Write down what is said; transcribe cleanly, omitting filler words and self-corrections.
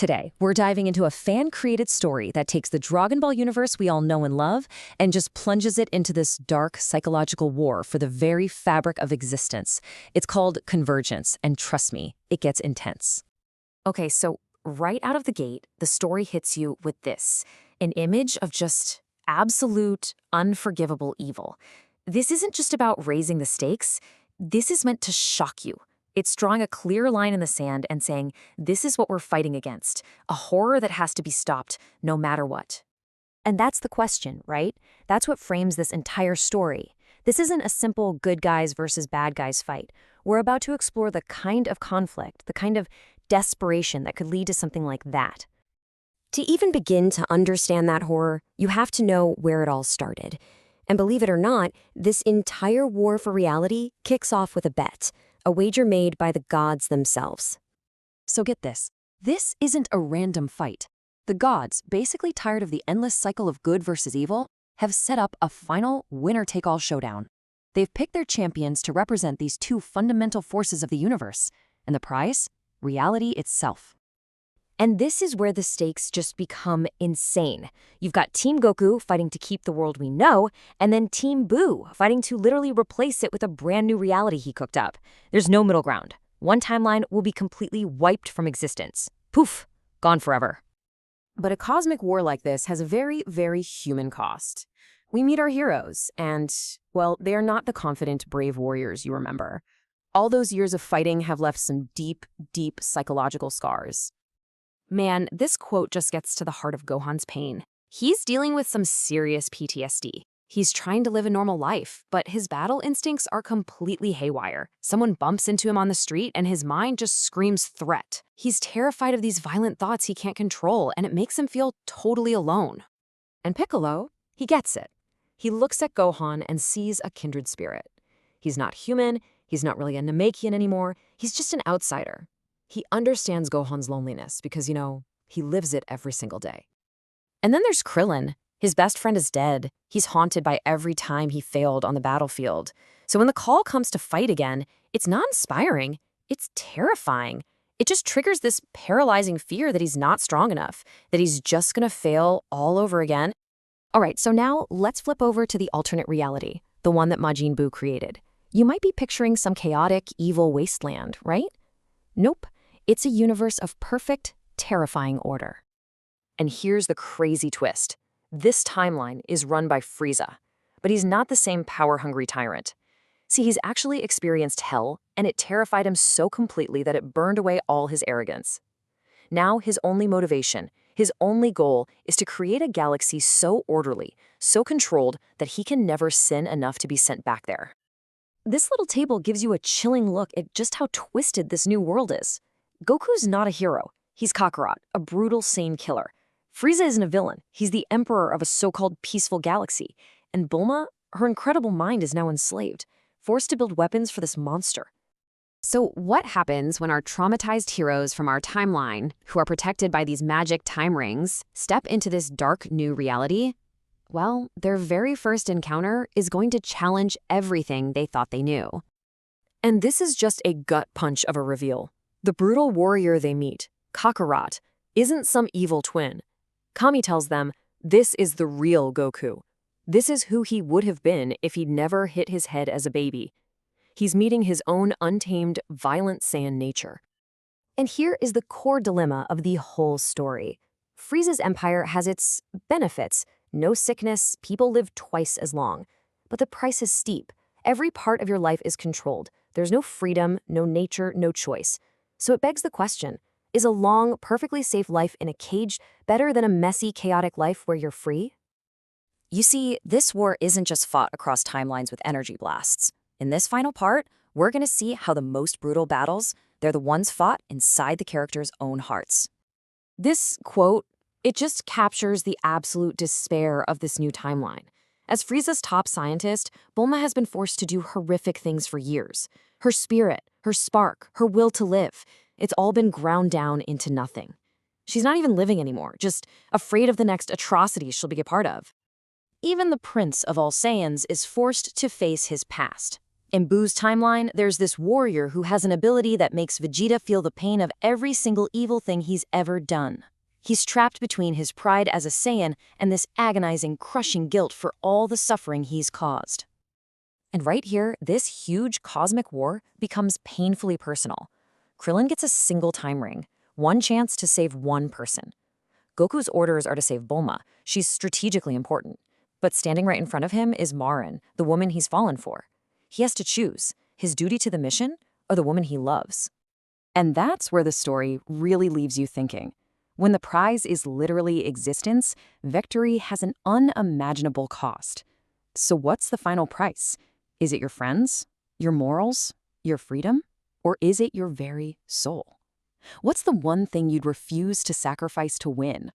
Today, we're diving into a fan-created story that takes the Dragon Ball universe we all know and love and just plunges it into this dark psychological war for the very fabric of existence. It's called Convergence, and trust me, it gets intense. Okay, so right out of the gate, the story hits you with this, an image of just absolute, unforgivable evil. This isn't just about raising the stakes. This is meant to shock you. It's drawing a clear line in the sand and saying, this is what we're fighting against, a horror that has to be stopped no matter what. And that's the question, right? That's what frames this entire story. This isn't a simple good guys versus bad guys fight. We're about to explore the kind of conflict, the kind of desperation that could lead to something like that. To even begin to understand that horror, you have to know where it all started. And believe it or not, this entire war for reality kicks off with a bet. A wager made by the gods themselves. So get this. This isn't a random fight. The gods, basically tired of the endless cycle of good versus evil, have set up a final winner-take-all showdown. They've picked their champions to represent these two fundamental forces of the universe, and the prize? Reality itself. And this is where the stakes just become insane. You've got Team Goku fighting to keep the world we know, and then Team Buu fighting to literally replace it with a brand new reality he cooked up. There's no middle ground. One timeline will be completely wiped from existence. Poof, gone forever. But a cosmic war like this has a very, very human cost. We meet our heroes, and, well, they are not the confident, brave warriors you remember. All those years of fighting have left some deep, deep psychological scars. Man, this quote just gets to the heart of Gohan's pain. He's dealing with some serious PTSD. He's trying to live a normal life, but his battle instincts are completely haywire. Someone bumps into him on the street and his mind just screams threat. He's terrified of these violent thoughts he can't control, and it makes him feel totally alone. And Piccolo, he gets it. He looks at Gohan and sees a kindred spirit. He's not human, he's not really a Namekian anymore, he's just an outsider. He understands Gohan's loneliness because, he lives it every single day. And then there's Krillin. His best friend is dead. He's haunted by every time he failed on the battlefield. So when the call comes to fight again, it's not inspiring, it's terrifying. It just triggers this paralyzing fear that he's not strong enough, that he's just gonna fail all over again. All right, so now let's flip over to the alternate reality, the one that Majin Buu created. You might be picturing some chaotic, evil wasteland, right? Nope. It's a universe of perfect, terrifying order. And here's the crazy twist. This timeline is run by Frieza, but he's not the same power-hungry tyrant. See, he's actually experienced hell, and it terrified him so completely that it burned away all his arrogance. Now his only motivation, his only goal, is to create a galaxy so orderly, so controlled, that he can never sin enough to be sent back there. This little table gives you a chilling look at just how twisted this new world is. Goku's not a hero. He's Kakarot, a brutal, sane killer. Frieza isn't a villain. He's the emperor of a so-called peaceful galaxy. And Bulma, her incredible mind is now enslaved, forced to build weapons for this monster. So what happens when our traumatized heroes from our timeline, who are protected by these magic time rings, step into this dark new reality? Well, their very first encounter is going to challenge everything they thought they knew. And this is just a gut punch of a reveal. The brutal warrior they meet, Kakarot, isn't some evil twin. Kami tells them, this is the real Goku. This is who he would have been if he'd never hit his head as a baby. He's meeting his own untamed, violent Saiyan nature. And here is the core dilemma of the whole story. Frieza's empire has its benefits. No sickness, people live twice as long. But the price is steep. Every part of your life is controlled. There's no freedom, no nature, no choice. So it begs the question, is a long, perfectly safe life in a cage better than a messy, chaotic life where you're free? You see, this war isn't just fought across timelines with energy blasts. In this final part, we're going to see how the most brutal battles, they're the ones fought inside the characters' own hearts. This quote, it just captures the absolute despair of this new timeline. As Frieza's top scientist, Bulma has been forced to do horrific things for years. Her spirit, her spark, her will to live, it's all been ground down into nothing. She's not even living anymore, just afraid of the next atrocity she'll be a part of. Even the Prince of all Saiyans is forced to face his past. In Boo's timeline, there's this warrior who has an ability that makes Vegeta feel the pain of every single evil thing he's ever done. He's trapped between his pride as a Saiyan and this agonizing, crushing guilt for all the suffering he's caused. And right here, this huge cosmic war becomes painfully personal. Krillin gets a single time ring, one chance to save one person. Goku's orders are to save Bulma. She's strategically important. But standing right in front of him is Marin, the woman he's fallen for. He has to choose his duty to the mission or the woman he loves. And that's where the story really leaves you thinking. When the prize is literally existence, victory has an unimaginable cost. So what's the final price? Is it your friends, your morals, your freedom, or is it your very soul? What's the one thing you'd refuse to sacrifice to win?